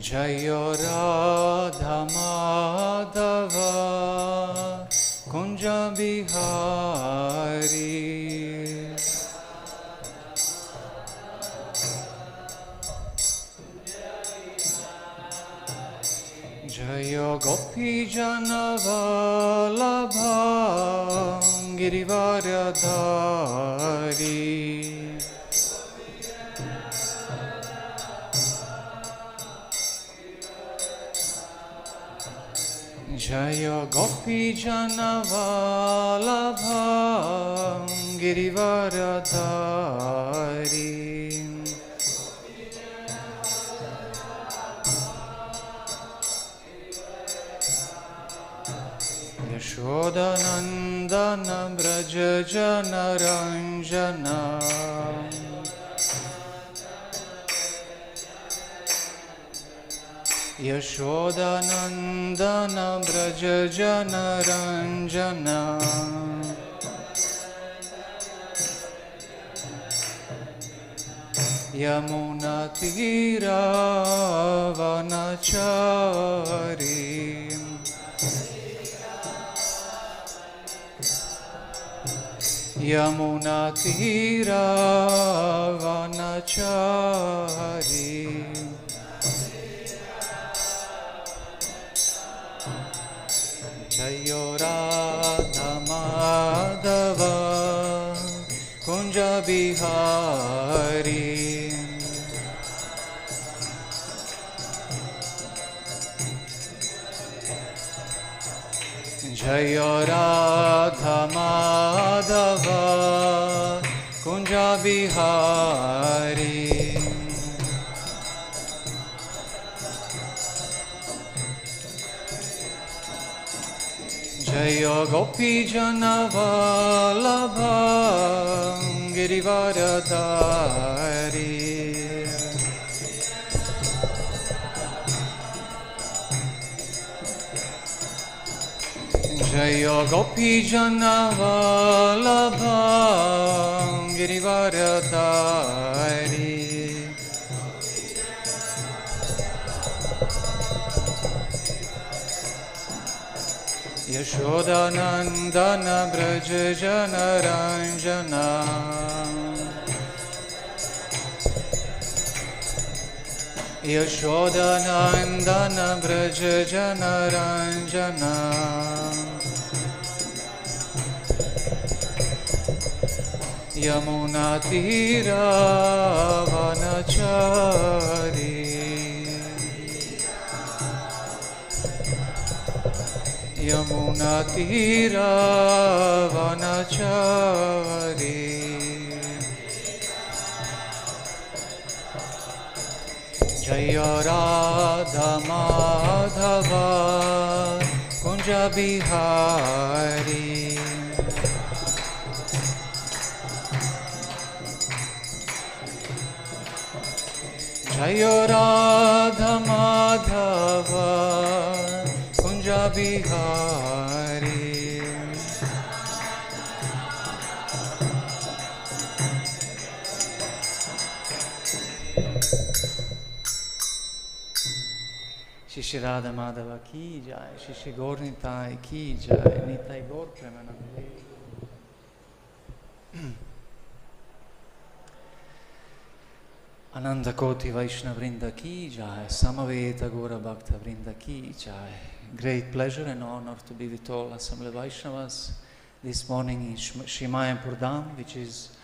Jayo Radha Madhava Kunja Bihari Jayo Gopi Janavalabha Girivaradhari Jaya Gopi Janavalabha Girivaradhari Yashodanandana Braja Janaranjana Yashodanandana Braja Janaranjana Yamuna Tira Vanachari Yamuna Tira Vanachari Jayo Radha Madhava Kunja Bihari Jayo Radha Madhava Kunja Bihari Jaya Gopi Janavalabha Girivaradhari Jaya Gopi Janavalabha Girivaradhari Yashodanandana Braja Janaranjana Yashodanandana Braja Janaranjana Yamuna Tira Vanachari Yamuna Tira Vanachari Jaya Radha Madhava Kunja Bihari Jaya Radha Madhava Kunja Bihari Shri Radha Madhava ki jai, Shri Gaur Nitai ki jai, Nitai Gaur Premanande. Ananda Koti Vaishnava Vrinda ki jai, Samaveta Gora Bhakta Vrinda ki jai. Great pleasure and honor to be with all Assembly Vaishnavas this morning in Sri Mayapur Dham, which is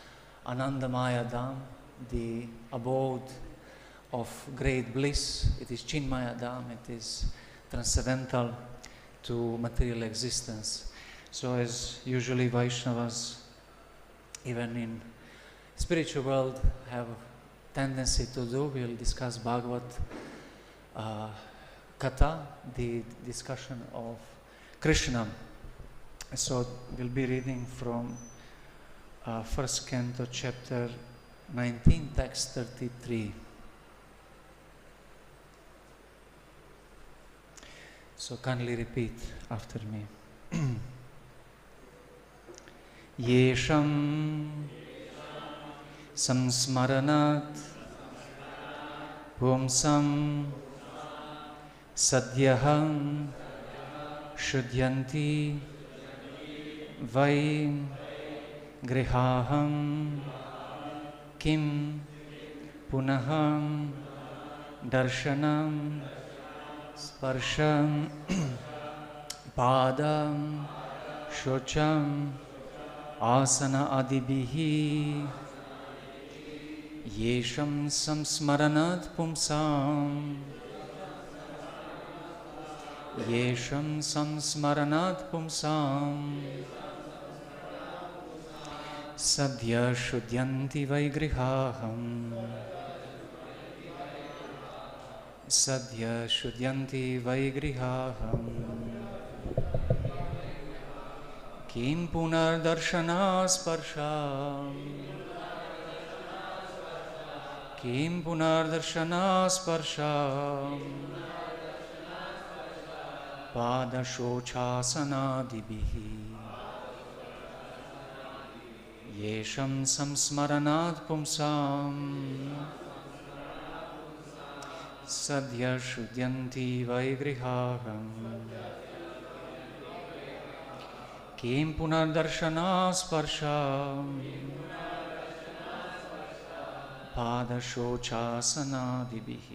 Anandamaya Dham, the abode of great bliss. It is Chinmaya Dham, it is transcendental to material existence. So as usually Vaishnavas, even in spiritual world, have tendency to do, we'll discuss Bhagavat Katha, the discussion of Krishna. So we'll be reading from first canto, chapter 19, text 33. So kindly repeat after me. yeṣāṁ saṁsmaraṇāt puṁsāṁ sadyaḥ śuddhyanti vai gṛhāḥ kim punaḥ darśana-sparśa pāda-śaucā āsana-ādibhiḥ yeṣāṁ saṁsmaraṇāt puṁsāṁ yeṣāṁ saṁsmaraṇāt puṁsāṁ sadyaḥ śuddhyanti vai gṛhāḥ sadyaḥ śuddhyanti vai gṛhāḥ kim punar darśana-sparśa kim punar darśana-sparśa pāda-śaucāsanādibhiḥ yeṣāṁ saṁsmaraṇāt puṁsāṁ sadyaḥ śuddhyanti vai gṛhāḥ kim punar darśana-sparśa pāda-śaucāsanādibhiḥ.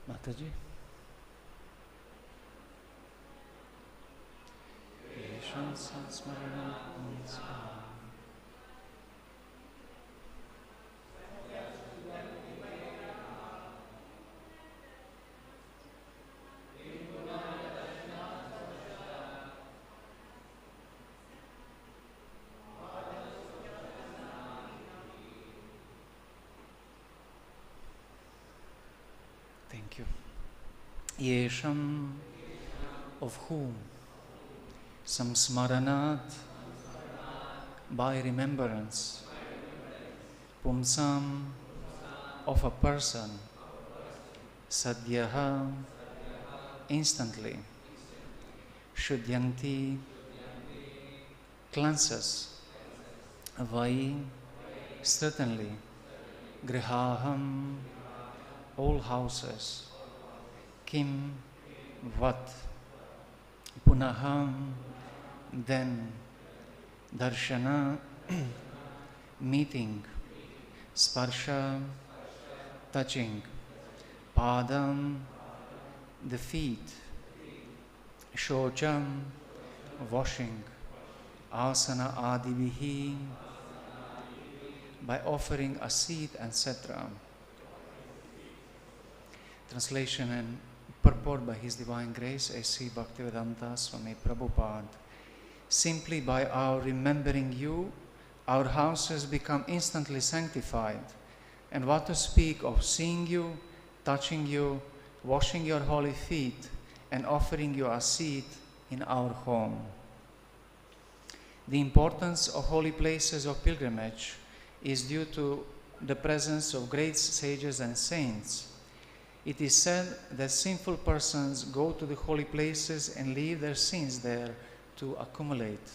Mataji. Yeṣāṁ saṁsmaraṇāt. Thank you. Yeṣāṁ, of whom? Saṁsmaraṇāt, by remembrance. Puṁsāṁ, of a person. Sadyaḥ, instantly. Śuddhyanti, cleanses. Vai, certainly. Gṛhāḥ, all houses. Kim, what? Punaḥ, then. Darśana, meeting. Sparsha, touching. Pādam, the feet. Śauca, washing. āsana-ādibhiḥ, by offering a seat, etc. Translation and purport by His Divine Grace, A.C. Bhaktivedanta Swami Prabhupada. Simply by our remembering you, our houses become instantly sanctified. And what to speak of seeing you, touching you, washing your holy feet, and offering you a seat in our home. The importance of holy places of pilgrimage is due to the presence of great sages and saints. It is said that sinful persons go to the holy places and leave their sins there to accumulate.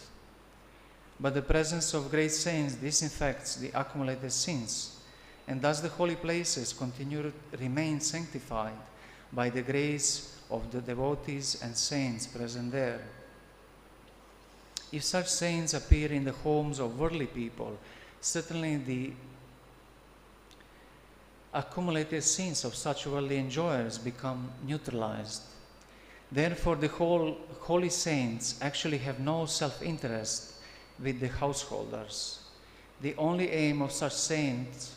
But the presence of great saints disinfects the accumulated sins, and thus the holy places continue to remain sanctified by the grace of the devotees and saints present there. If such saints appear in the homes of worldly people, certainly the accumulated sins of such worldly enjoyers become neutralized. Therefore, the holy saints actually have no self-interest with the householders. The only aim of such saints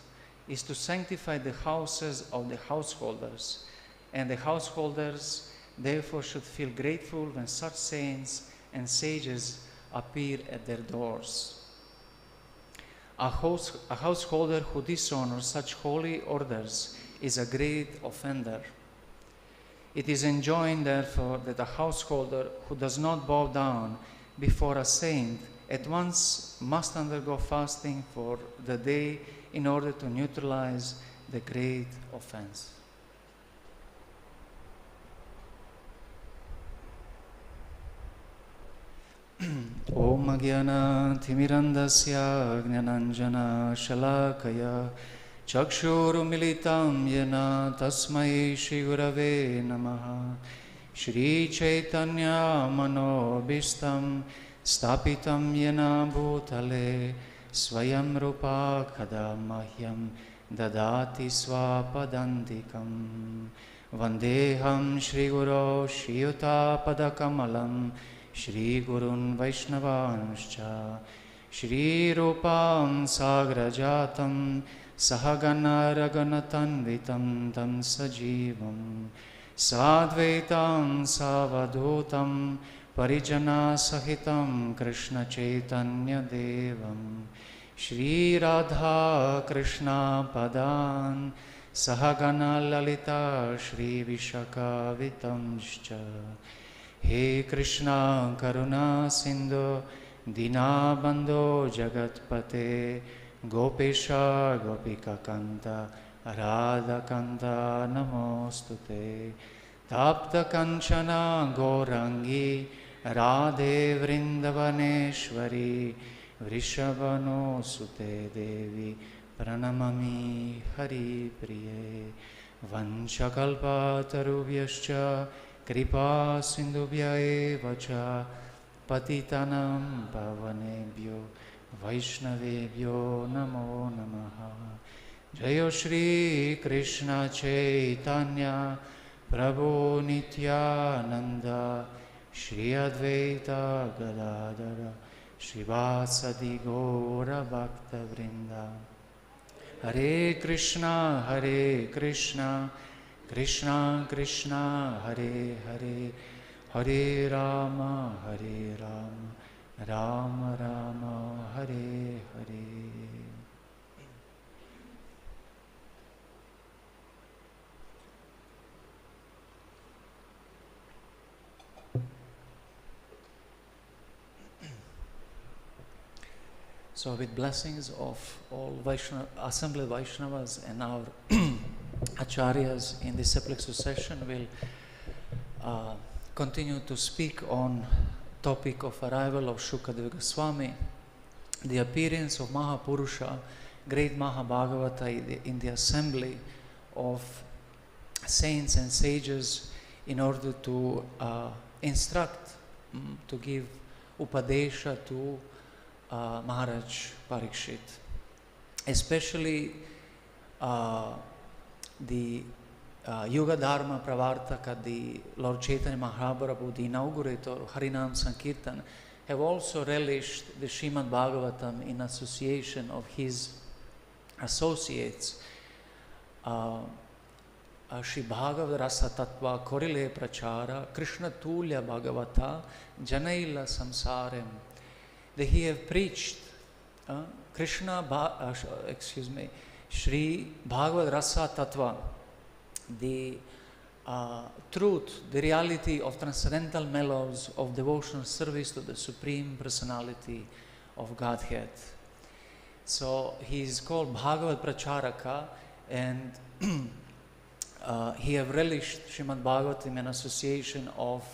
is to sanctify the houses of the householders, and the householders therefore should feel grateful when such saints and sages appear at their doors. A householder who dishonors such holy orders is a great offender. It is enjoined, therefore, that a householder who does not bow down before a saint at once must undergo fasting for the day in order to neutralize the great offense. Om Agyana Timirandasya Gnananjana Shalakaya Chakshurumilitam Yena Tasmai Shri Gurave Namaha Shri Chaitanya Manobhistam Stapitam Yena Bhutale Swayam Rupa Kadamahyam Dadati Swapadantikam Vandeham Shri Guru Shiyuta Padakamalam Shri Gurun Vaishnavanscha Shri Rupam Sagrajatam Sahagana Raganatanvitam Tam Sajivam Sadvaitam Savadutam Parijana Sahitam Krishna Chaitanya Devam Shri Radha Krishna Padan Sahagana Lalita Shri Vishaka Vitamscha He Krishna Karuna Sindhu Dinabandho Jagatpate Gopesha Gopika Kanta Radha Kanta Namostute Tapta Kanchana Gorangi Radhe Vrindavaneshwari Vrishabhano Sute Devi Pranamami Hari Priye Vanchakalpa Tarubhyascha Kripa Sindhubhya eva cha Patitanam Pavanebhyo Vaishnavebhyo Namo Namaha Jayo Shri Krishna Chaitanya Prabhu Nityananda Shri Advaita Gadadara Shrivasadi Gaura Bhakta Vrinda Hare Krishna Krishna Krishna Hare Hare Hare Rama Rama Rama Hare Hare. So with blessings of all assembled Vaishnavas and our Acharyas in this cyclic succession, will continue to speak on topic of arrival of Shukadeva Goswami, the appearance of Mahapurusha, great Mahabhagavata in the assembly of saints and sages in order to instruct, to give upadesha to Maharaj Parikshit. Especially the Yuga Dharma Pravartaka, the Lord Chaitanya Mahaprabhu, the inaugurator of Harinam Sankirtan, have also relished the Srimad Bhagavatam in association of his associates. Shri Bhagavad Rasa Tattva Korile Prachara Krishna Tulya Bhagavata Janaila Samsarem. That he have preached Shri Bhagavad Rasa Tattva, the truth, the reality of transcendental mellows of devotional service to the Supreme Personality of Godhead. So he is called Bhagavad Pracharaka, and he have relished Srimad Bhagavatam in association of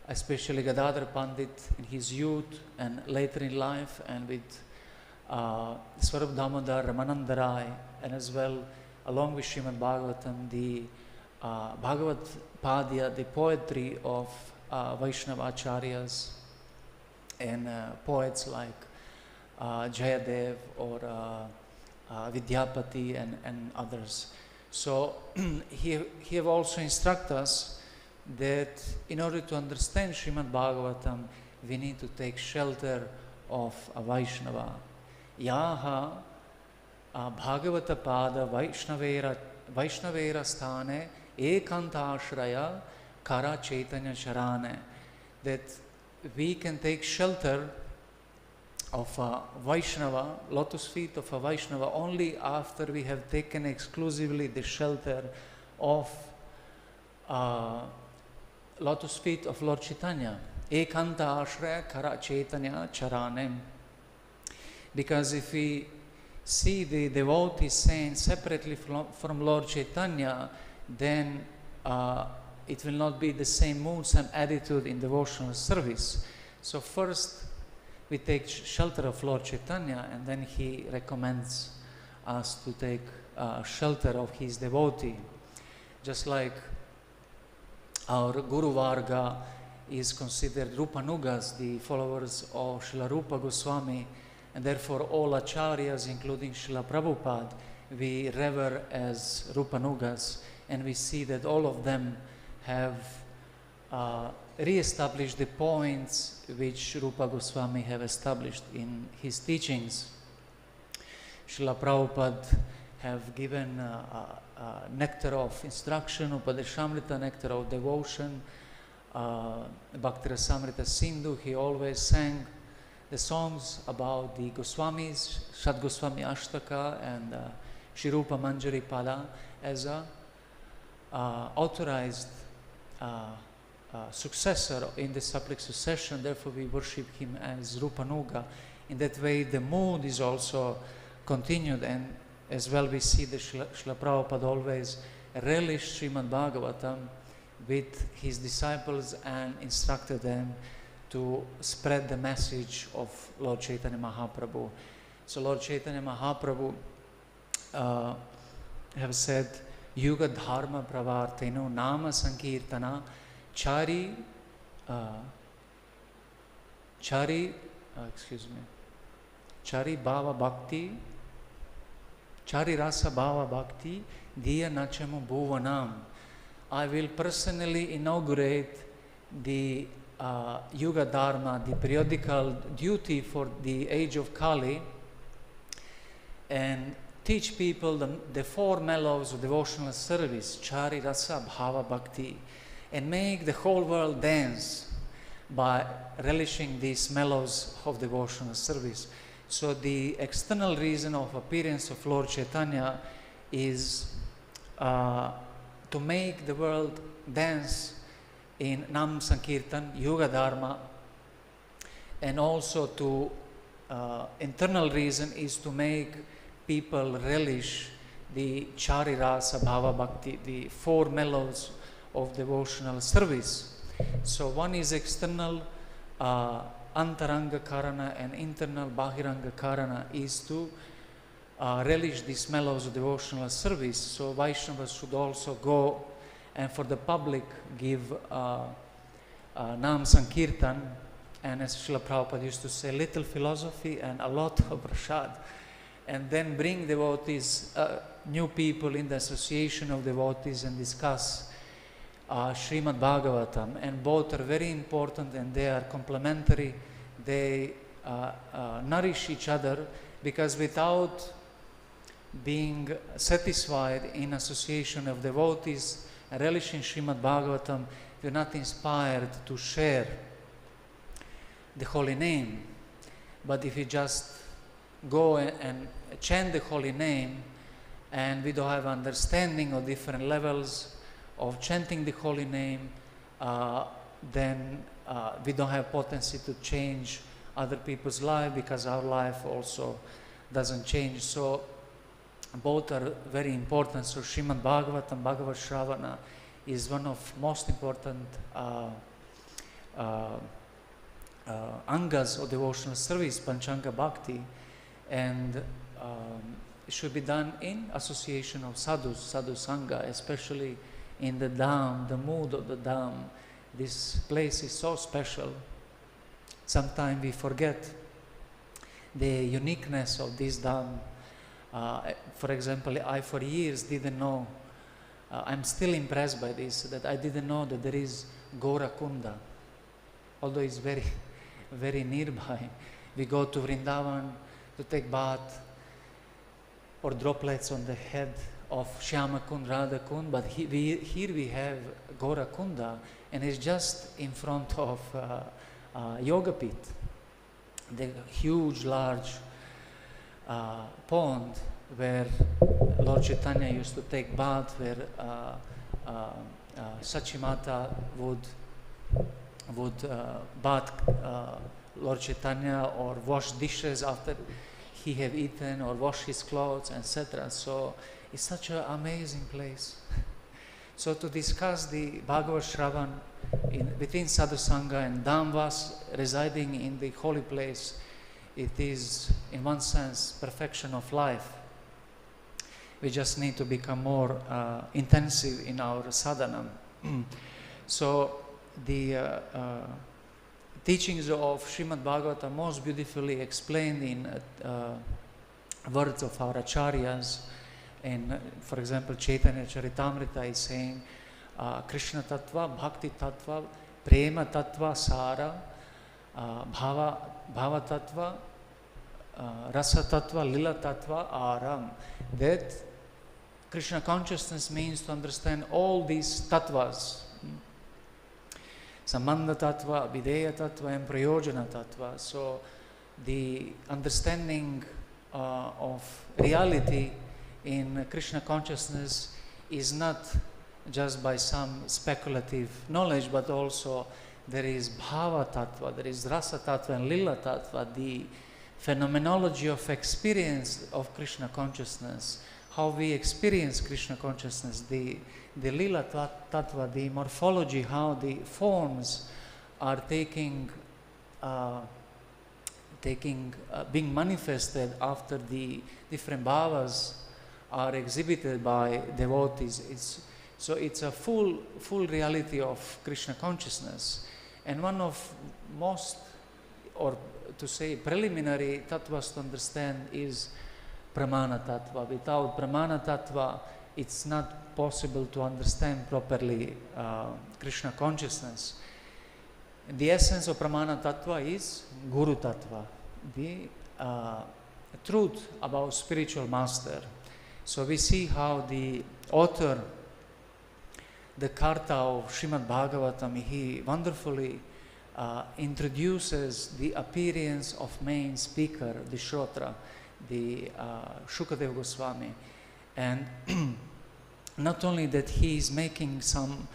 especially Gadadhar Pandit in his youth and later in life, and with Swarup Damodar, Ramananda Rai, and as well along with Srimad Bhagavatam, the Bhagavad Padya, the poetry of Vaishnava Acharyas and poets like Jayadev or Vidyapati and others. So he have also instructed us that in order to understand Srimad Bhagavatam, we need to take shelter of a Vaishnava. Yaha Bhagavata Pada Vaishnavera Sthane Ekanta Ashraya Kara Chaitanya Charane. That we can take shelter of a Vaishnava, lotus feet of a Vaishnava, only after we have taken exclusively the shelter of lotus feet of Lord Chaitanya. Ekanta Ashraya Kara Chaitanya Charane. Because if we see the devotees saints separately from Lord Chaitanya, then it will not be the same mood, same attitude in devotional service. So first we take shelter of Lord Chaitanya, and then he recommends us to take shelter of his devotee. Just like our Guru Varga is considered Rupanugas, the followers of Srila Rupa Goswami, and therefore all acharyas, including Srila Prabhupada, we revere as Rupanugas, and we see that all of them have re-established the points which Rupa Goswami have established in his teachings. Srila Prabhupada have given nectar of instruction, Upadeshamrita, nectar of devotion, Bhakti Rasamrita Sindhu. He always sang the songs about the Goswamis, Shad Goswami Ashtaka and Shri Rupa Manjari Pada, as a authorized successor in the Saplik succession. Therefore we worship him as Rupanuga. In that way the mood is also continued, and as well we see that Srila Prabhupada always relished Srimad Bhagavatam with his disciples and instructed them to spread the message of Lord Chaitanya Mahaprabhu. So Lord Chaitanya Mahaprabhu have said, Yuga Dharma Pravarteno Nama Sankirtana Chari Bhava Bhakti Chari Rasa Bhava Bhakti Diya Nachamu Bhuvanam. I will personally inaugurate the Yuga Dharma, the periodical duty for the age of Kali, and teach people the four mellows of devotional service, Chari Rasa Bhava Bhakti, and make the whole world dance by relishing these mellows of devotional service. So the external reason of appearance of Lord Chaitanya is to make the world dance in Nam Sankirtan, Yuga Dharma, and also to internal reason is to make people relish the Chari Rasa Bhava Bhakti, the four mellows of devotional service. So one is external Antaranga Karana, and internal Bahiranga Karana is to relish these mellows of devotional service. So Vaishnavas should also go and for the public give Nam Sankirtan, and as Srila Prabhupada used to say, little philosophy and a lot of prasad, and then bring devotees, new people in the association of devotees, and discuss Srimad Bhagavatam. And both are very important and they are complementary. they nourish each other, because without being satisfied in association of devotees and relishing Srimad Bhagavatam, we're not inspired to share the holy name. But if we just go and chant the holy name and we don't have understanding of different levels of chanting the holy name, then we don't have potency to change other people's life, because our life also doesn't change. So both are very important. So Srimad Bhagavatam, Bhagavad Shravana is one of most important angas of devotional service, Panchanga Bhakti, and it should be done in association of sadhus, sadhu sangha, especially in the Dham, the mood of the Dham. This place is so special. Sometimes we forget the uniqueness of this Dham. For example, I for years didn't know, I'm still impressed by this, that I didn't know that there is Gaura Kunda, although it's very, very nearby. We go to Vrindavan to take bath or droplets on the head of Shyama Kund, Radha Kund, but here we have Gaura Kunda, and it's just in front of Yoga Pit, the huge, large pond where Lord Chaitanya used to take bath, where Sachimata would bath Lord Chaitanya or wash dishes after he have eaten, or wash his clothes, etc. So it's such an amazing place. So to discuss the Bhagavad Shravan within Sadhu Sangha and Dhamvas residing in the holy place, it is in one sense perfection of life. We just need to become more intensive in our sadhana. So the teachings of Srimad Bhagavatam most beautifully explained in words of our acharyas. And for example, Chaitanya Charitamrita is saying Krishna Tattva, Bhakti Tattva, Prema Tattva, Sara, Bhava Tattva, Rasa Tattva, Lila Tattva, Aram. That Krishna consciousness means to understand all these tattvas. Sambandha Tattva, Videya Tattva, and Prayojana Tattva. So the understanding of reality in Krishna consciousness is not just by some speculative knowledge, but also there is Bhava Tattva, there is Rasa Tattva and Lila Tattva, the phenomenology of experience of Krishna consciousness, how we experience Krishna consciousness, the Lila Tattva, the morphology, how the forms are being manifested after the different bhavas are exhibited by devotees. So it's a full reality of Krishna consciousness. And one of most, or to say preliminary tattvas to understand is Pramana Tattva. Without Pramana Tattva, it's not possible to understand properly Krishna consciousness. The essence of Pramana Tattva is Guru Tattva, the truth about spiritual master. So we see how the author, the Karta of Srimad Bhagavatam, he wonderfully introduces the appearance of main speaker, the Shrotra, the Shukadeva Goswami. And not only that he is making some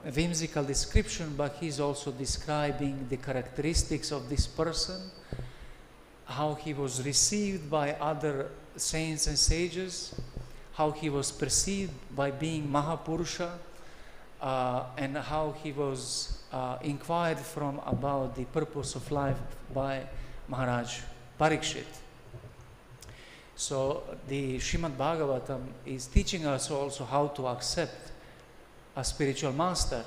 whimsical description, but he is also describing the characteristics of this person, how he was received by other saints and sages, how he was perceived by being Mahapurusha, and how he was inquired from about the purpose of life by Maharaj Parikshit. So the Srimad Bhagavatam is teaching us also how to accept a spiritual master.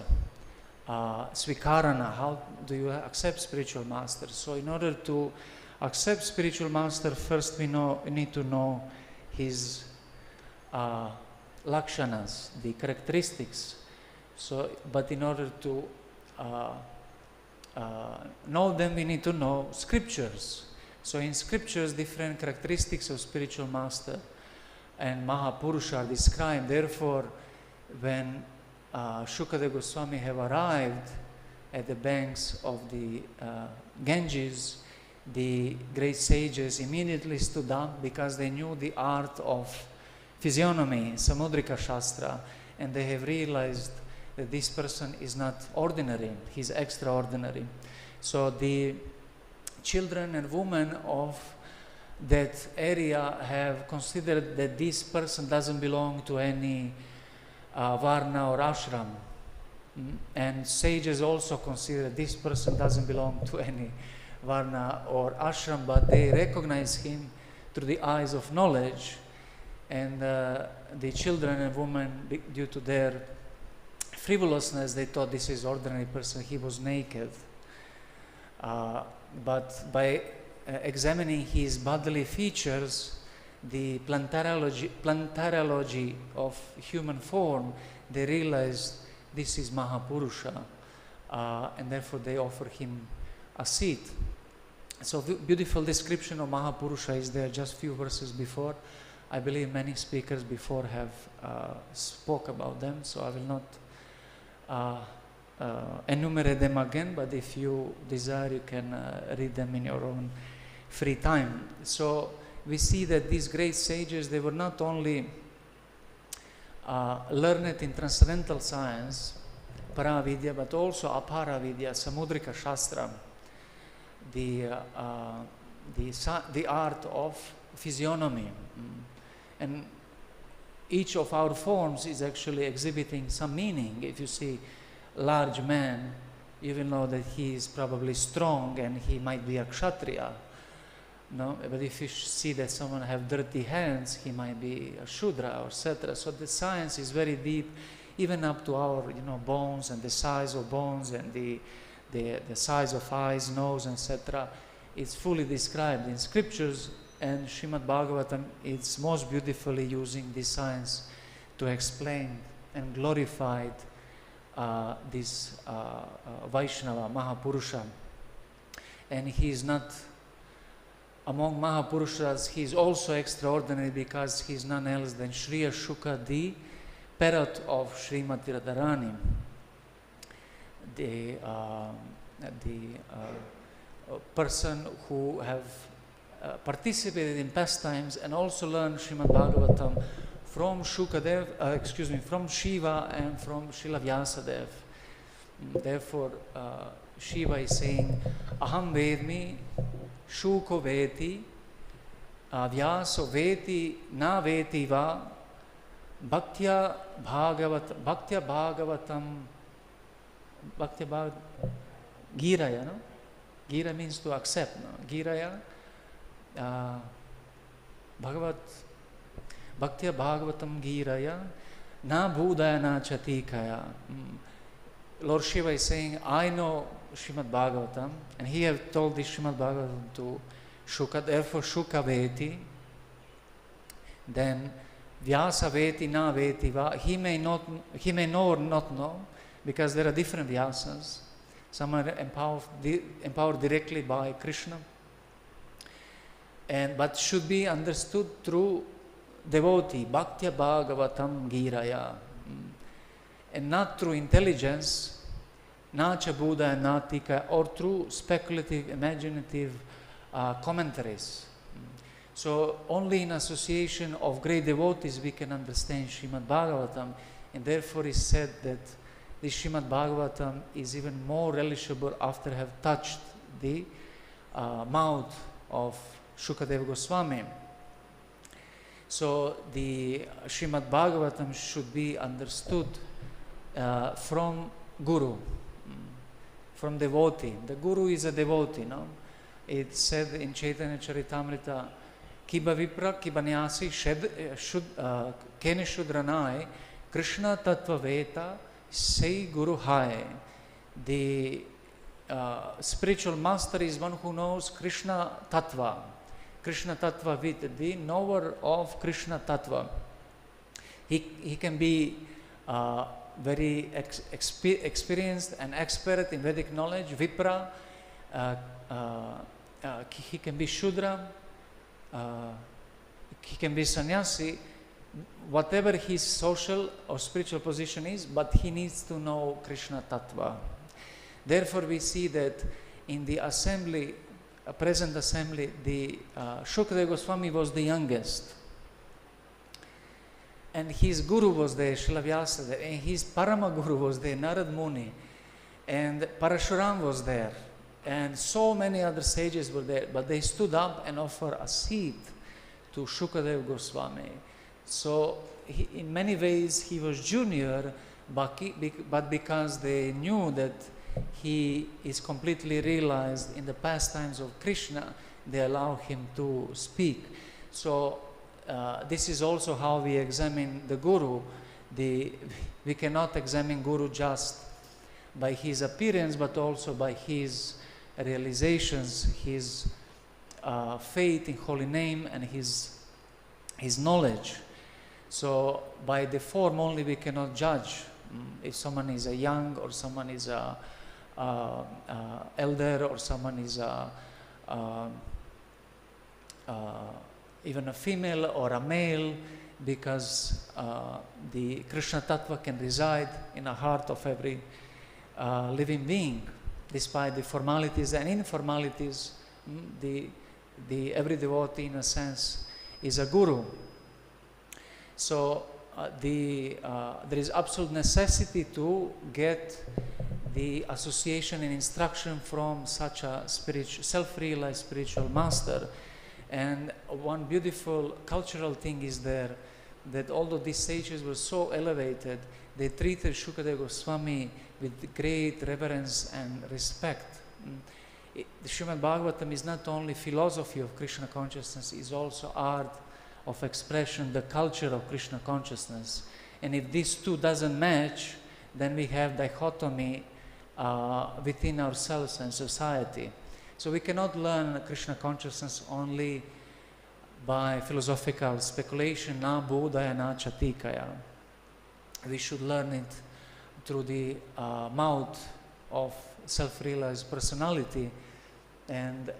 Svikarana, how do you accept spiritual master? So in order to accept spiritual master, first we need to know his lakshanas, the characteristics. So, but in order to know them, we need to know scriptures. So in scriptures, different characteristics of spiritual master and Mahapurusha are described. Therefore, when Shukadeva Goswami have arrived at the banks of the Ganges, the great sages immediately stood up because they knew the art of physiognomy, Samudrika Shastra, and they have realized that this person is not ordinary, he's extraordinary. So the children and women of that area have considered that this person doesn't belong to any varna or ashram. And sages also consider this person doesn't belong to any varna or ashram, but they recognize him through the eyes of knowledge. And the children and women, due to their frivolousness, they thought this is ordinary person, he was naked. But by examining his bodily features, the plantarology of human form, they realized this is Mahapurusha, and therefore they offer him a seat. So beautiful description of Mahapurusha is there just few verses before. I believe many speakers before have spoke about them, so I will not enumerate them again, but if you desire, you can read them in your own free time. So we see that these great sages, they were not only learned in transcendental science, Paravidya, but also Aparavidya, Samudrika Shastra, the art of physiognomy. And each of our forms is actually exhibiting some meaning. If you see large man, you will know that he is probably strong and he might be a kshatriya. No? But if you see that someone have dirty hands, he might be a shudra, or etc. So the science is very deep, even up to our bones and the size of bones and the size of eyes, nose, etc. It's fully described in scriptures, and Srimad Bhagavatam is most beautifully using this science to explain and glorify this Vaishnava, Mahapurusha. And he is not among Mahapurushas, he is also extraordinary because he is none else than Shri Ashoka, the parrot of Srimati Radharani, the person who have participated in pastimes and also learned Srimad Bhagavatam from from Shiva and from Srila Vyasadeva. Therefore, Shiva is saying, Aham vedmi, Shuko veti, Vyaso veti, na veti va, Bhaktya Bhagavatam, Giraya, no? Gira means to accept, no? Giraya, Bhaktya Bhagavatam Giraya, na Budaya na Chatikaya. Lord Shiva is saying, I know Srimad Bhagavatam, and he have told this Srimad Bhagavatam to Shuka, therefore Shuka veti, then Vyasa veti na veti va, he may know or not know, because there are different Vyasas. Some are empowered directly by Krishna, but should be understood through devotee, Bhaktya Bhagavatam Giraya, and not through intelligence, Nacha Buddha and Natika, or through speculative, imaginative commentaries. So only in association of great devotees we can understand Srimad Bhagavatam, and therefore is said that the Srimad Bhagavatam is even more relishable after have touched the mouth of Shukadeva Goswami. So the Srimad Bhagavatam should be understood from Guru, from devotee. The Guru is a devotee, no? It's said in Chaitanya Charitamrita, Kiba Vipra, Kiba Nyasi, Kene Shudranai, Krishna Tattva Veta, Say Guru Hai. The spiritual master is one who knows Krishna Tattva. Krishna Tattva Vita, the knower of Krishna Tattva. He can be very experienced and expert in Vedic knowledge, Vipra, he can be Shudra, he can be sannyasi, whatever his social or spiritual position is, but he needs to know Krishna Tattva. Therefore we see that in the assembly, present assembly, the Shukadeva Goswami was the youngest. And his guru was there, Srila Vyasa, and his Parama Guru was there, Narad Muni, and Parashuram was there, and so many other sages were there, but they stood up and offered a seat to Shukadeva Goswami. So in many ways he was junior, but because they knew that he is completely realized in the pastimes of Krishna, they allow him to speak. So this is also how we examine the Guru. We cannot examine Guru just by his appearance, but also by his realizations, his faith in holy name, and his knowledge. So by the form only we cannot judge if someone is a young, or someone is a elder, or someone is even a female or a male, because the Krishna Tattva can reside in the heart of every living being, despite the formalities and informalities. Every devotee, in a sense, is a guru. So there is absolute necessity to get the association and instruction from such a self-realized spiritual master. And one beautiful cultural thing is there, that although these sages were so elevated, they treated Shukadeva Goswami with great reverence and respect. The Srimad Bhagavatam is not only philosophy of Krishna consciousness, it is also art of expression, the culture of Krishna consciousness. And if these two doesn't match, then we have dichotomy within ourselves and society. So we cannot learn Krishna consciousness only by philosophical speculation, na bodhaya na chatikaya. We should learn it through the mouth of self-realized personality, and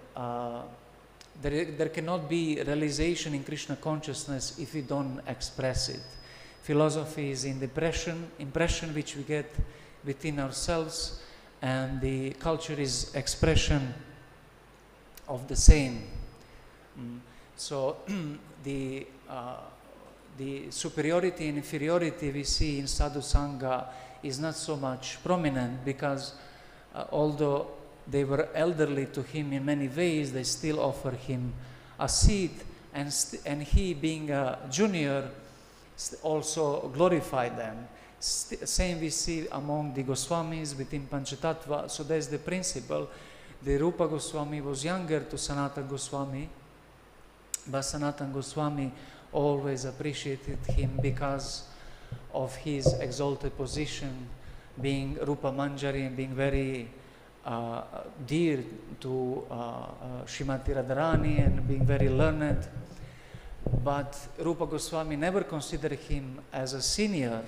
there cannot be realization in Krishna consciousness if we don't express it. Philosophy is in impression which we get within ourselves, and the culture is expression of the same. So the superiority and inferiority we see in sadhu sangha is not so much prominent, because although they were elderly to him in many ways, they still offer him a seat, and he, being a junior, also glorified them. Same we see among the Goswamis within Panchatattva. So that's the principle. The Rupa Goswami was younger to Sanatana Goswami, but Sanatana Goswami always appreciated him because of his exalted position, being Rupa Manjari and being very dear to Srimati Radharani and being very learned. But Rupa Goswami never considered him as a senior,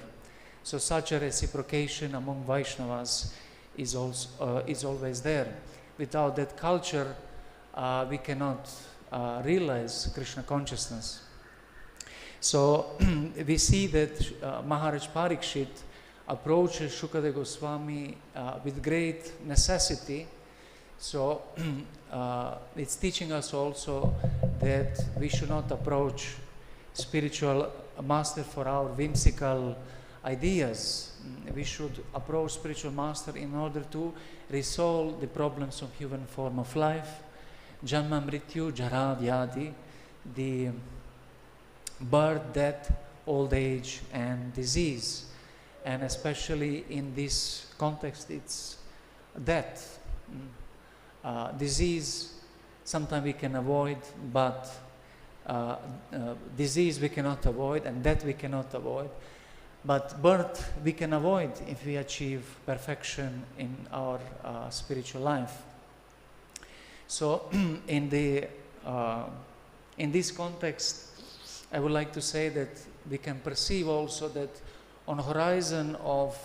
so such a reciprocation among Vaishnavas is always there. Without that culture, we cannot realize Krishna consciousness. So we see that Maharaj Parikshit approaches Shukadeva Goswami with great necessity. So it's teaching us also that we should not approach spiritual master for our whimsical ideas. We should approach spiritual master in order to resolve the problems of human form of life, Janma, Mrityu, Jara, Vyadi, the birth, death, old age, and disease. And especially in this context, it's death. Disease, sometimes we can avoid, but disease we cannot avoid, and death we cannot avoid. But birth we can avoid if we achieve perfection in our spiritual life. So in this context, I would like to say that we can perceive also that on the horizon of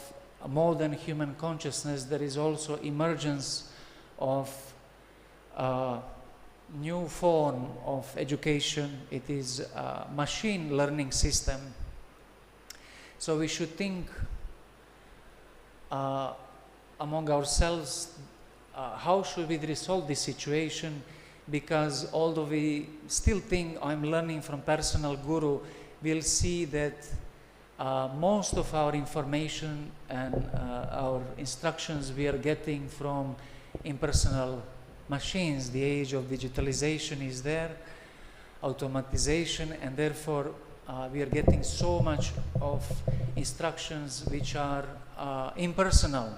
modern human consciousness, there is also emergence of new form of education. It is a machine learning system. So we should think among ourselves, how should we resolve this situation? Because although we still think I'm learning from personal guru, we'll see that most of our information and our instructions we are getting from impersonal machines. The age of digitalization is there, automatization, and therefore we are getting so much of instructions which are impersonal.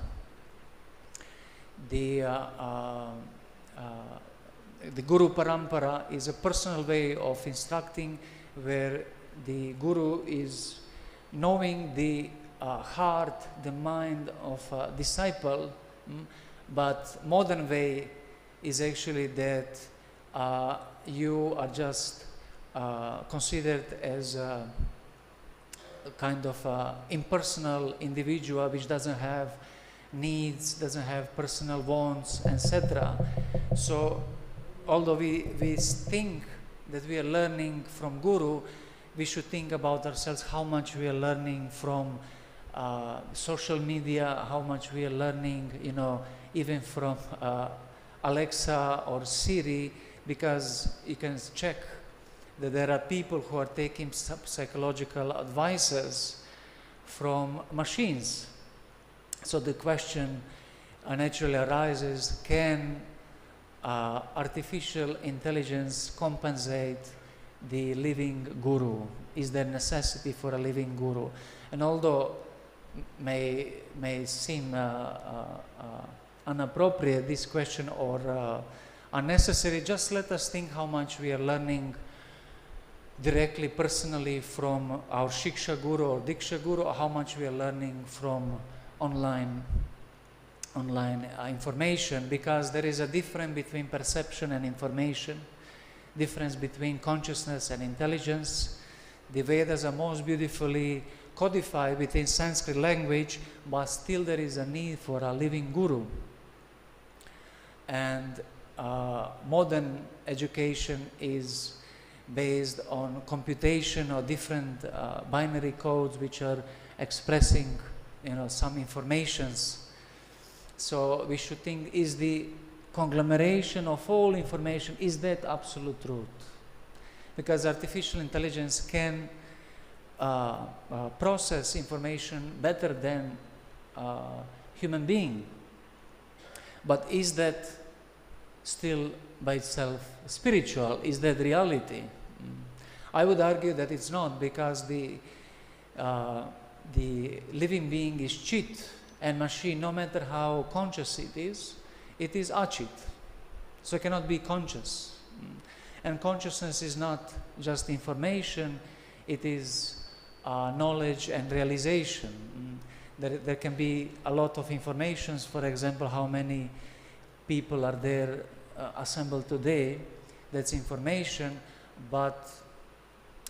The Guru Parampara is a personal way of instructing, where the Guru is knowing the heart, the mind of a disciple, but modern way is actually that you are just considered as a kind of impersonal individual which doesn't have needs, doesn't have personal wants, etc. So although we think that we are learning from Guru, we should think about ourselves how much we are learning from social media, how much we are learning, even from Alexa or Siri, because you can check that there are people who are taking psychological advices from machines. So the question naturally arises, can artificial intelligence compensate the living guru? Is there necessity for a living guru? And although may seem inappropriate, this question, or unnecessary, just let us think how much we are learning directly, personally from our Shiksha Guru or Diksha Guru, or how much we are learning from online information, because there is a difference between perception and information, difference between consciousness and intelligence. The Vedas are most beautifully codified within Sanskrit language, but still there is a need for a living guru. And modern education is based on computation or different binary codes which are expressing some informations. So we should think, is the conglomeration of all information, is that absolute truth? Because artificial intelligence can process information better than human being. But is that still by itself spiritual? Is that reality? I would argue that it's not, because the living being is chit, and machine, no matter how conscious it is achit. So it cannot be conscious. And consciousness is not just information, it is knowledge and realization. There can be a lot of informations, for example, how many people are there assembled today, that's information, but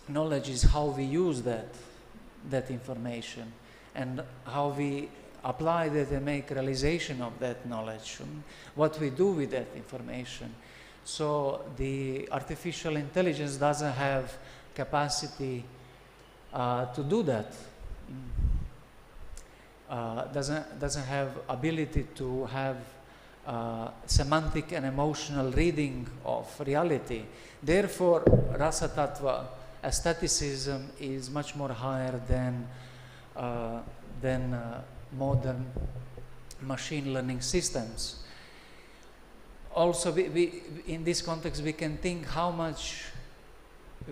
knowledge is how we use that information, and how we apply that and make realization of that knowledge, what we do with that information. So the artificial intelligence doesn't have capacity to do that, doesn't have ability to have semantic and emotional reading of reality. Therefore, rasa tattva, aestheticism, is much more higher than modern machine learning systems. Also, we in this context, we can think how much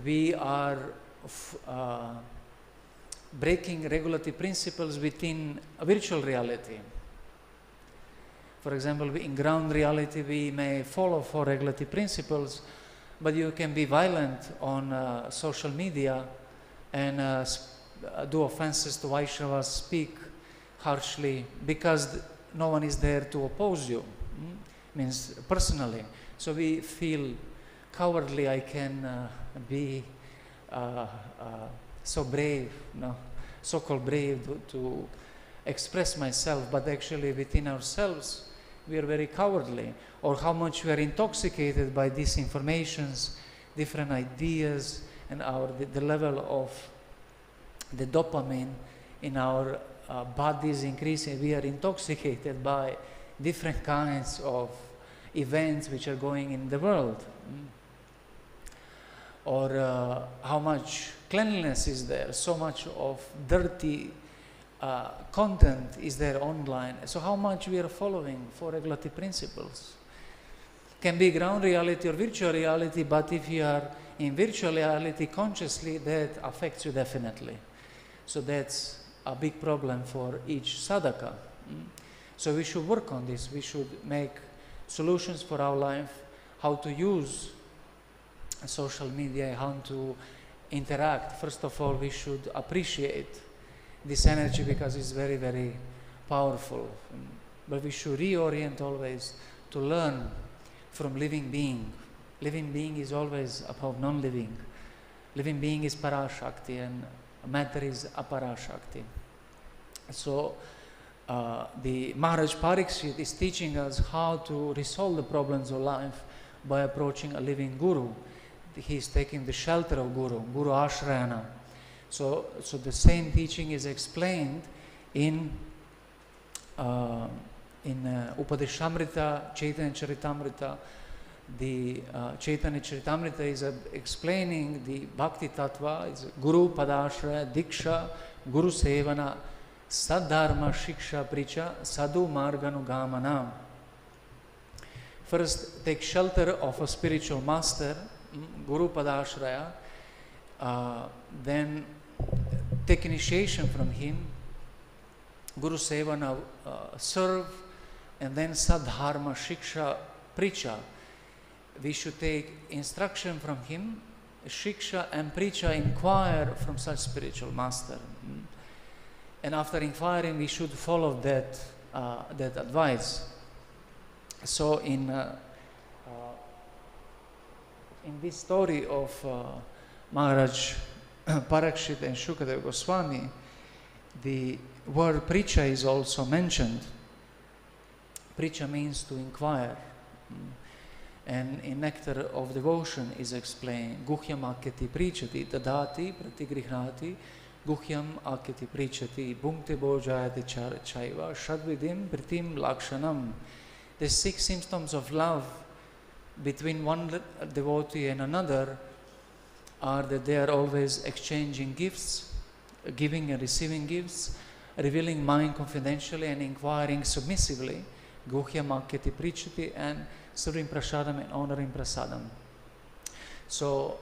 we are breaking regulatory principles within a virtual reality. For example, in ground reality, we may follow 4 regulatory principles, but you can be violent on social media and do offenses to Vaishnavas, speak harshly, because no one is there to oppose you, means personally. So we feel cowardly, I can be so brave, so-called brave to express myself, but actually within ourselves we are very cowardly, or how much we are intoxicated by these informations, different ideas, and the level of the dopamine in our body is increasing. We are intoxicated by different kinds of events which are going in the world. Or how much cleanliness is there, so much of dirty content is there online. So how much we are following four regulative principles. Can be ground reality or virtual reality, but if you are in virtual reality consciously, that affects you definitely. So that's a big problem for each sadhaka. So we should work on this. We should make solutions for our life, how to use social media, how to interact. First of all, we should appreciate this energy because it's very, very powerful. But we should reorient always to learn from living being. Living being is always above non-living. Living being is para-shakti and matter is apara-shakti. So the Maharaj Parikshit is teaching us how to resolve the problems of life by approaching a living guru. He is taking the shelter of guru ashrayana. So the same teaching is explained in Upadeshamrita, Chaitanya Charitamrita. The Chaitanya Charitamrita is explaining the Bhakti Tattva. It's Guru Padashraya, Diksha, Guru Sevana, Sadharma Shiksha Pricha, Sadhu Marganugamana. First, take shelter of a spiritual master, Guru Padashraya, then take initiation from him, Guru Sevana, serve, and then Sadharma Shiksha Pricha. We should take instruction from him, Shiksha and Pricha, inquire from such spiritual master. And after inquiring, we should follow that advice. So in this story of Maharaj Parikshit and Shukadeva Goswami, the word Pricha is also mentioned. Pricha means to inquire. And in Nectar of Devotion is explained, Guhyam akyati prichati, dadati pratigrihnati, Guhyam akyati prichati, bhungte bojayati chaiva, shadvidim pritim lakshanam. The 6 symptoms of love between one devotee and another are that they are always exchanging gifts, giving and receiving gifts, revealing mind confidentially and inquiring submissively, Guhyam akyati prichati, and serving prasadam and honoring prasadam. So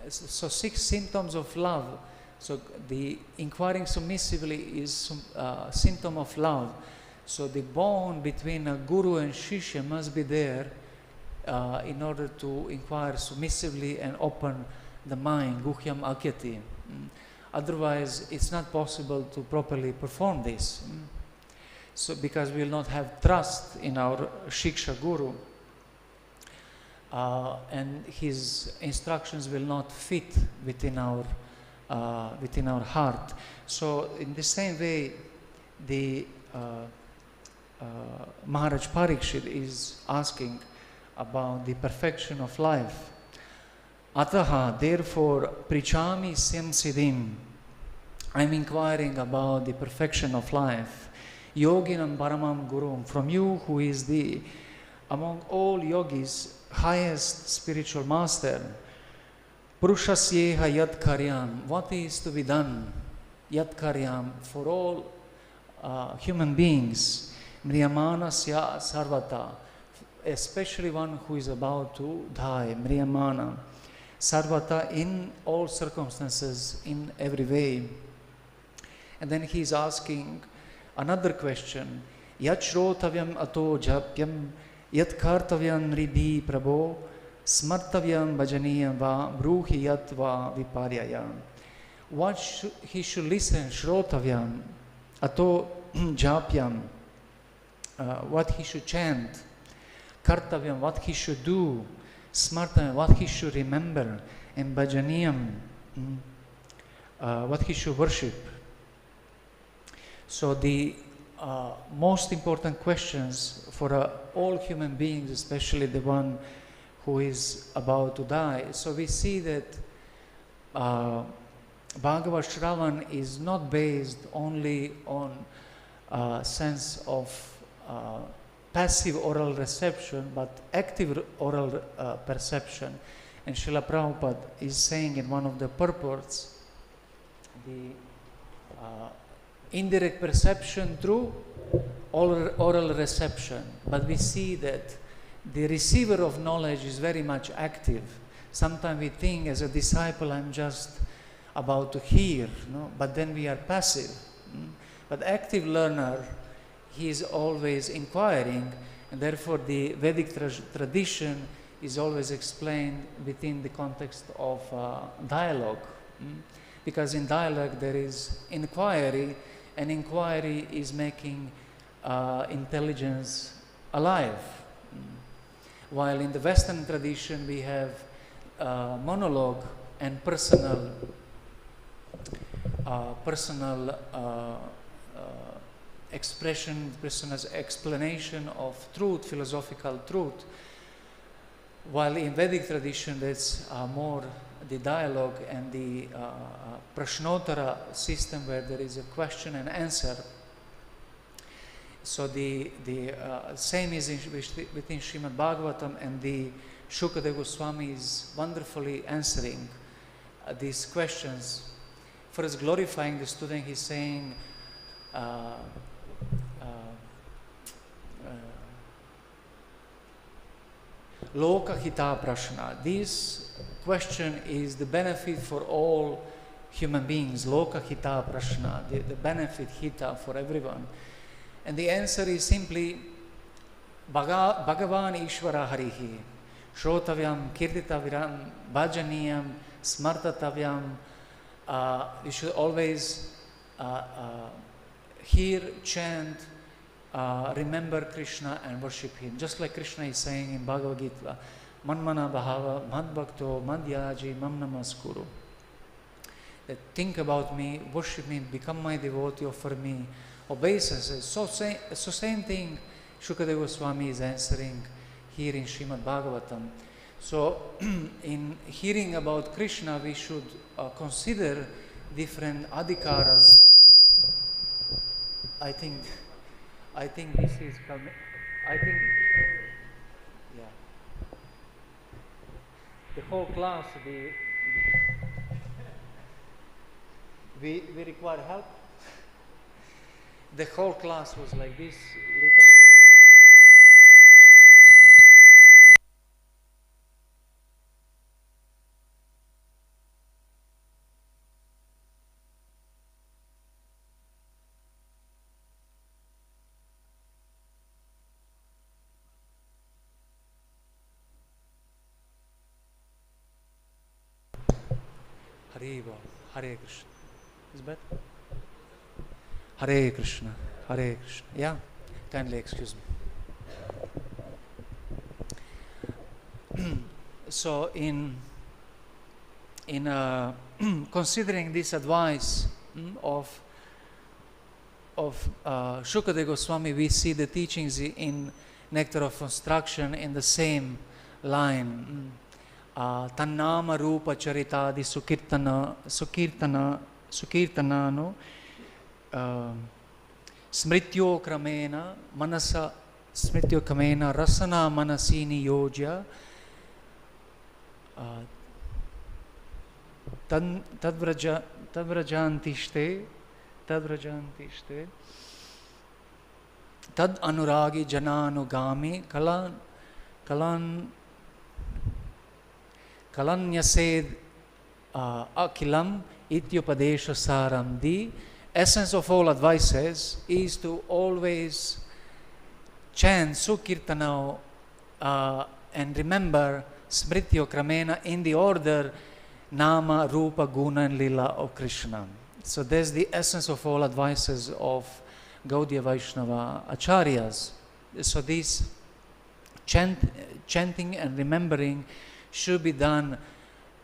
6 symptoms of love. So the inquiring submissively is symptom of love. So the bond between a guru and shishya must be there in order to inquire submissively and open the mind, Guhyam akyati. Otherwise, it's not possible to properly perform this. So because we will not have trust in our Shiksha Guru, and his instructions will not fit within our heart. So in the same way, the Maharaj Parikshit is asking about the perfection of life. Ataha, therefore, prichami samsiddhim. I'm inquiring about the perfection of life. Yoginam paramam gurum, from you who is the, among all yogis, highest spiritual master. Purushasyeha yad karyam, what is to be done? Yad karyam, for all human beings. Mriyamanasya sarvata, especially one who is about to die. Mriyamana, sarvata, in all circumstances, in every way. And then he is asking another question, Yat shrotavyam ato japyam, yat kartavyam ribhi prabho, smartavyam bhajaniyam va, bruhi yat va viparyayam. What he should listen, shrotavyam, ato japyam, what he should chant, kartavyam, what he should do, smartavyam, what he should remember, and bhajaniyam, what he should worship. So the most important questions for all human beings, especially the one who is about to die. So we see that Bhagavad Shravan is not based only on sense of passive oral reception, but active oral perception. And Srila Prabhupada is saying in one of the purports, the indirect perception through oral reception. But we see that the receiver of knowledge is very much active. Sometimes we think as a disciple, I'm just about to hear, no? But then we are passive. But active learner, he is always inquiring, and therefore the Vedic tradition is always explained within the context of dialogue. Because in dialogue there is inquiry, and inquiry is making intelligence alive. While in the Western tradition we have monologue and personal expression, personal explanation of truth, philosophical truth. While in Vedic tradition that's more the dialogue and the prashnottara system where there is a question and answer. So the same is within Srimad Bhagavatam, and the Shukadeva Goswami is wonderfully answering these questions. First glorifying the student, he's saying Loka hita prashna. This question is the benefit for all human beings. Loka hita prashna, the benefit hita for everyone. And the answer is simply Bhagavan Ishvara Harihi. Shrotavyam, Kirtitavyam, Bhajaniyam, Smartatavyam. We should always hear, chant, remember Krishna and worship Him. Just like Krishna is saying in Bhagavad Gita, Manmana Bhava, Madbhakto, Madhyaji, Mam Namaskuru. That think about me, worship me, become my devotee, offer me obeisances. So same thing Shukadeva Goswami is answering here in Srimad Bhagavatam. So in hearing about Krishna, we should consider different adhikaras. I think this is coming. Yeah. The whole class, we require help. The whole class was like this. Hare Krishna. Is better? Hare Krishna. Hare Krishna. Yeah? Kindly excuse me. So in considering this advice of Shukadeva Goswami, we see the teachings in Nectar of Instruction in the same line. Tannama rupa charitadi sukirtanano smrityo kramena manasa smrityo kramena rasana manasini yojya tadvrajantishte tad anuragi jananugami kalanyased akilam ityupadesha saram. The essence of all advices is to always chant Sukirtanao and remember Smrityo Kramena in the order Nama, Rupa, Guna and Lila of Krishna. So there's the essence of all advices of Gaudiya Vaishnava Acharyas. So this chanting and remembering should be done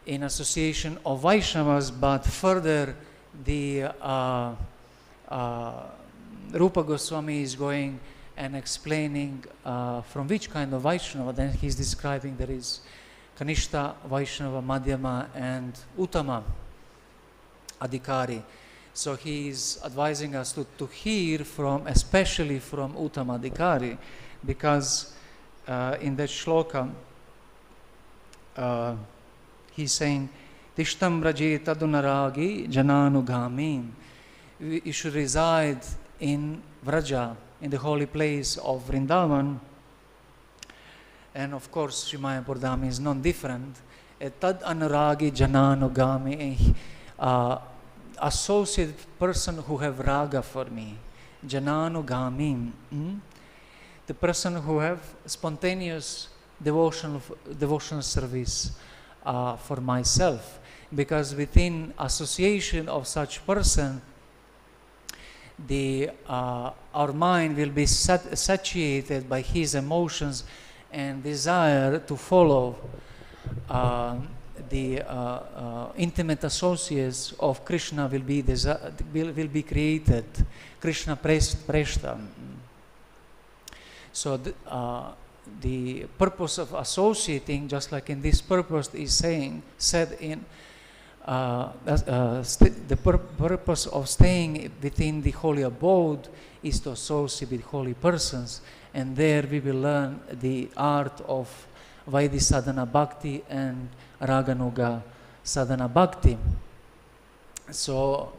in association of Vaishnavas, but further the Rupa Goswami is going and explaining from which kind of Vaishnava. Then he's describing there is Kanishta, Vaishnava, Madhyama and Uttama Adhikari. So he is advising us to hear from, especially from Uttama Adhikari, because in that shloka he's saying, Tishtam Braje Tadunaragi Jananugami. You should reside in Vraja, in the holy place of Vrindavan. And of course, Sri Mayapur Dham is non-different. Tad Anuragi Jananugami, associate person who have raga for me. Jananugami. The person who have spontaneous devotional service for myself. Because within association of such person, our mind will be satiated by his emotions and desire to follow the intimate associates of Krishna will be created. Krishna Preshta. So the purpose of associating, just like in this purpose is said in the purpose of staying within the holy abode is to associate with holy persons, and there we will learn the art of Vaidhi Sadhana Bhakti and Raganuga Sadhana Bhakti. So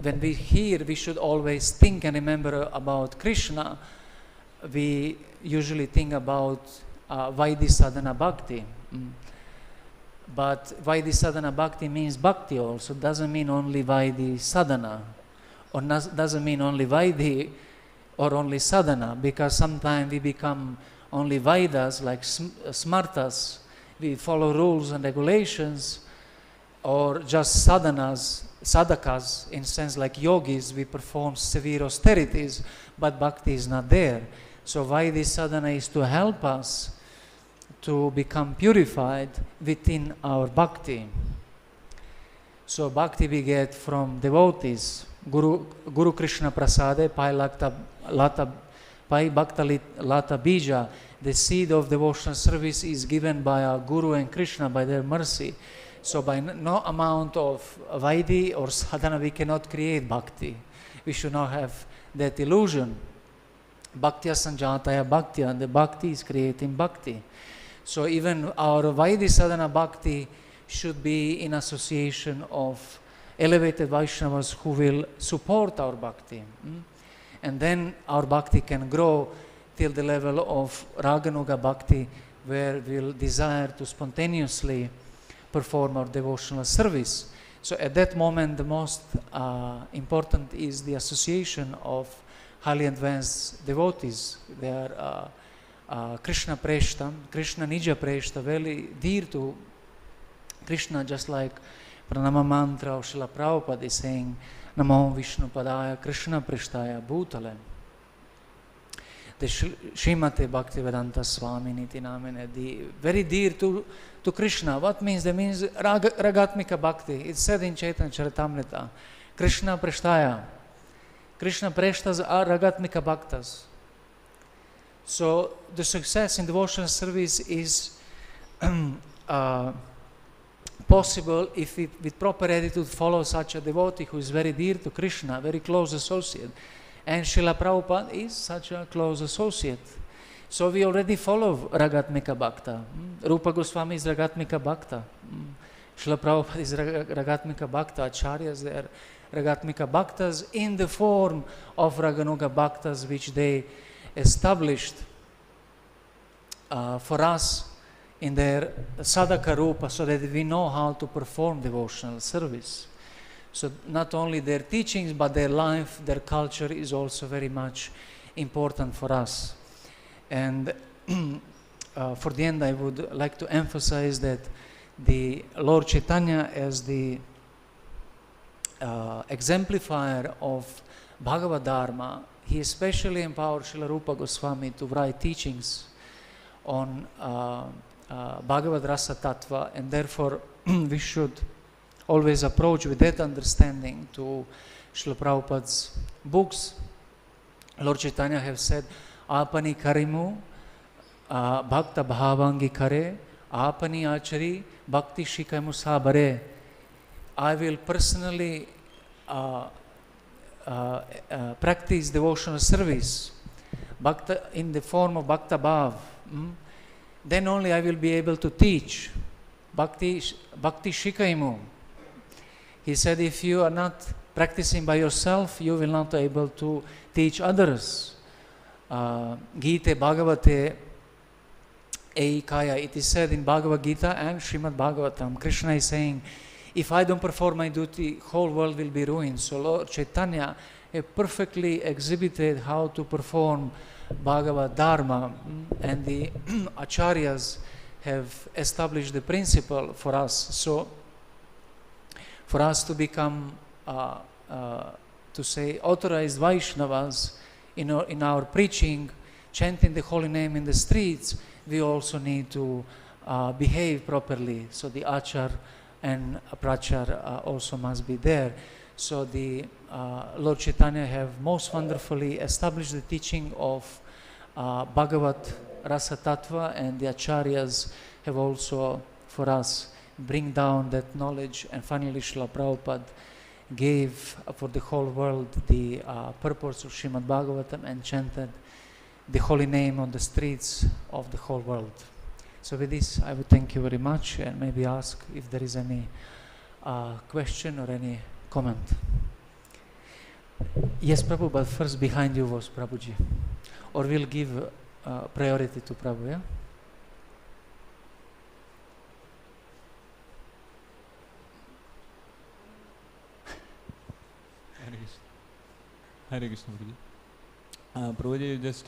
when we hear, we should always think and remember about Krishna. We usually think about Vaidhi Sadhana Bhakti. But Vaidhi Sadhana Bhakti means Bhakti also. Doesn't mean only Vaidhi Sadhana, or doesn't mean only Vaidhi or only Sadhana, because sometimes we become only Vaidas, like Smartas. We follow rules and regulations, or just sadhanas, sadhakas, in sense like yogis, we perform severe austerities, but Bhakti is not there. So Vaidhi Sadhana is to help us to become purified within our Bhakti. So Bhakti we get from devotees. Guru Krishna Prasade, Pai Bhakta Lata Bija. The seed of devotional service is given by our Guru and Krishna by their mercy. So by no amount of Vaidhi or sadhana we cannot create Bhakti. We should not have that illusion. Bhaktya Sanjataya Bhaktya, and the Bhakti is creating Bhakti. So even our Vaidhi Sadhana Bhakti should be in association of elevated Vaishnavas who will support our Bhakti. And then our Bhakti can grow till the level of Raganuga Bhakti, where we'll desire to spontaneously perform our devotional service. So at that moment, the most important is the association of highly advanced devotees. They are Krishna Preshta, Krishna Nija Preshta, very dear to Krishna, just like Pranama Mantra of Srila Prabhupada is saying, Namo Vishnu Padaya Krishna Preshtaya Bhutale. The Srimate Bhaktivedanta Swami Niti Namine, the very dear to Krishna. What means? That means Ragatmika Bhakti. It's said in Chaitanya Charitamrita. Krishna Preshtaya. Krishna Preshtas are Ragatmika Bhaktas. So the success in devotional service is possible if we, with proper attitude, follow such a devotee who is very dear to Krishna, very close associate. And Srila Prabhupada is such a close associate. So we already follow Ragatmika Bhakta. Rupa Goswami is Ragatmika Bhakta. Srila Prabhupada is Ragatmika Bhakta. Acharyas, they are Ragatmika Bhaktas in the form of Raganuga Bhaktas, which they established for us in their sadhaka rupa, so that we know how to perform devotional service. So not only their teachings, but their life, their culture is also very much important for us. And for the end, I would like to emphasize that the Lord Chaitanya, as the exemplifier of Bhagavad Dharma, he especially empowered Srila Rupa Goswami to write teachings on Bhagavad Rasa Tattva, and therefore we should always approach with that understanding to Srila Prabhupada's books. Lord Chaitanya have said, Apani karimu bhakta bhavangi kare, apani achari bhakti shikamu sabare. I will personally practice devotional service bhakta, in the form of bhakta bhav. Then only I will be able to teach bhakti shikaimu. He said, if you are not practicing by yourself, you will not be able to teach others. Gita Bhagavate Eikaya, it is said in Bhagavad Gita and Srimad Bhagavatam, Krishna is saying, if I don't perform my duty, whole world will be ruined. So Lord Chaitanya perfectly exhibited how to perform Bhagavad Dharma, and the Acharyas have established the principle for us. So for us to become, to say, authorized Vaishnavas in our preaching, chanting the holy name in the streets, we also need to behave properly. So the Achar and Prachar also must be there. So the Lord Chaitanya have most wonderfully established the teaching of Bhagavat Rasa Tattva, and the Acharyas have also for us bring down that knowledge. And finally Srila Prabhupada gave for the whole world the purports of Srimad Bhagavatam and chanted the holy name on the streets of the whole world. So with this I would thank you very much, and maybe ask if there is any question or any comment. Yes, Prabhu, but first behind you was Prabhuji. Or we'll give priority to Prabhu, yeah? Hare Krishna, Prabhuji. Prabhuji, just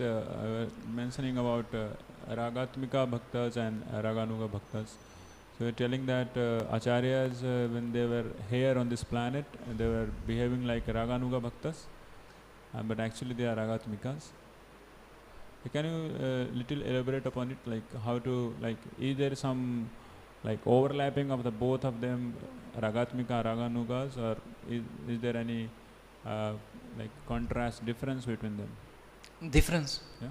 mentioning about Ragatmika Bhaktas and Raganuga Bhaktas. So you're telling that Acharyas, when they were here on this planet, they were behaving like Raganuga Bhaktas, but actually they are Ragatmikas. Can you little elaborate upon it, like how to, like, is there some like overlapping of the both of them, Ragatmika, Raganugas, or is there any like contrast, difference between them? Difference? Yeah.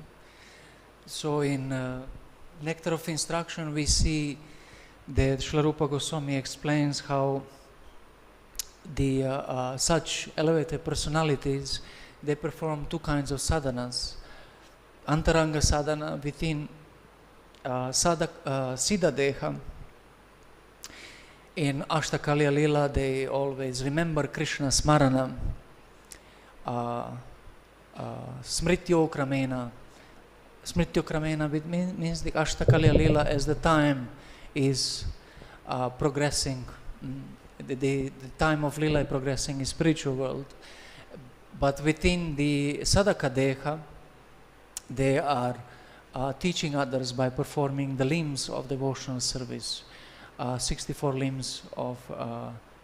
So in Nectar of Instruction we see that Srila Rupa Goswami explains how the such elevated personalities, they perform two kinds of sadhanas. Antaranga sadhana within Siddha Deha. In Ashtakalya Lila they always remember Krishna Smarana. Smrityo Kramena. Smrityo Kramena means the Ashtakalya Lila as the time is progressing. The time of Lila is progressing in spiritual world. But within the Sadhaka Deha, they are teaching others by performing the limbs of devotional service. 64 limbs of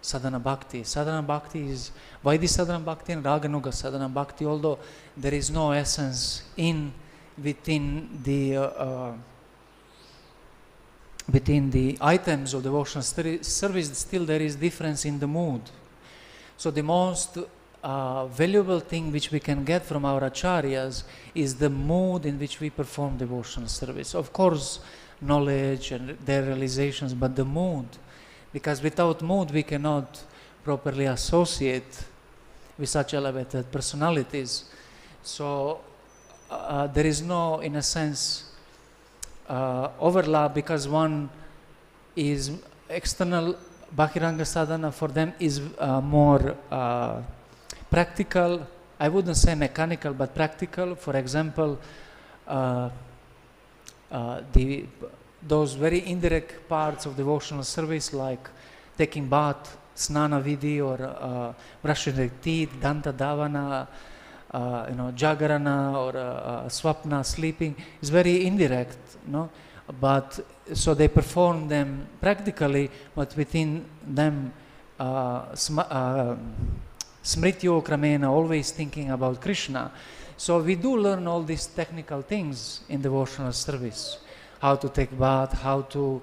sadhana bhakti. Sadhana bhakti is Vaidhi sadhana bhakti and Raganuga sadhana bhakti, although there is no essence within the items of devotional service, still there is difference in the mood. So the most valuable thing which we can get from our acharyas is the mood in which we perform devotional service. Of course, knowledge and their realizations, but the mood, because without mood we cannot properly associate with such elevated personalities. So there is no, in a sense, overlap, because one is external. Bhaktiranga sadhana for them is more practical. I wouldn't say mechanical, but practical. For example, those very indirect parts of devotional service, like taking bath, snana vidhi, or brushing the teeth, danta davana, jagarana, or swapna, sleeping, is very indirect, But so they perform them practically, but within them, smrityo kramena, always thinking about Krishna. So we do learn all these technical things in devotional service. how to take bath, how to,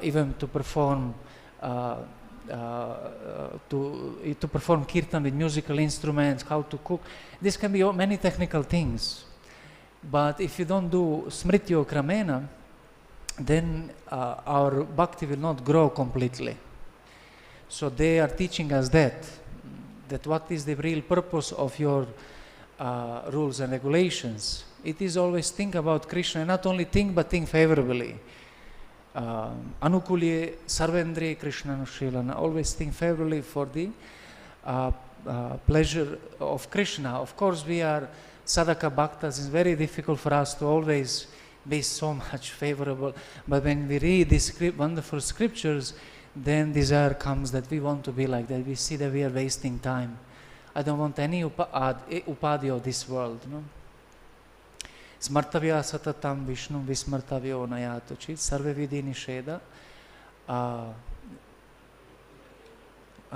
even to perform to perform kirtan with musical instruments, how to cook. This can be many technical things. But if you don't do smrityo kramena, then our bhakti will not grow completely. So they are teaching us that what is the real purpose of your rules and regulations. It is always think about Krishna, and not only think, but think favorably. Anukulye sarvendriye Krishna anushilana, always think favorably for the pleasure of Krishna. Of course, we are sadhaka bhaktas. It's very difficult for us to always be so much favorable, but when we read these wonderful scriptures, then desire comes that we want to be like that. We see that we are wasting time. I don't want any upadhi of this world. No? Smartavya satatam Vishnu vismartavyo nayato chit sarve vidhi nisheda. How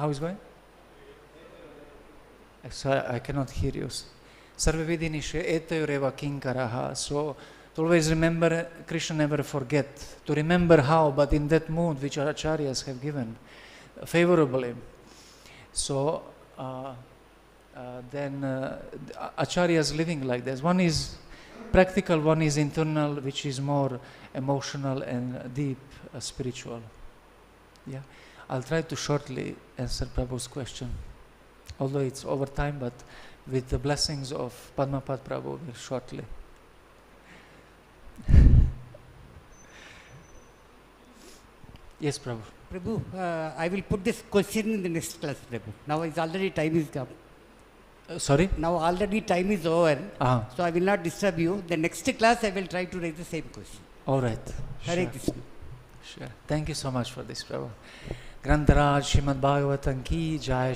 is it going? Sorry, I cannot hear you. Sarve vidhi nisheda etayoreva kinkaraha. So to always remember, Krishna never forget. To remember how, but in that mood which our acharyas have given favorably. So then acharyas living like this. One is practical, one is internal, which is more emotional and deep spiritual. Yeah, I'll try to shortly answer Prabhu's question, although it's over time, but with the blessings of Padmapad Prabhu, shortly. Yes, Prabhu. Prabhu, I will put this question in the next class, Prabhu. Now it's already time is come. Sorry? Now already time is over, Uh-huh. so I will not disturb you. The next class I will try to raise the same question. All right. Hare Sure. Krishna. Sure. Thank you so much for this, Prabhu. Grantaraj Srimad Bhagavatam ki jai.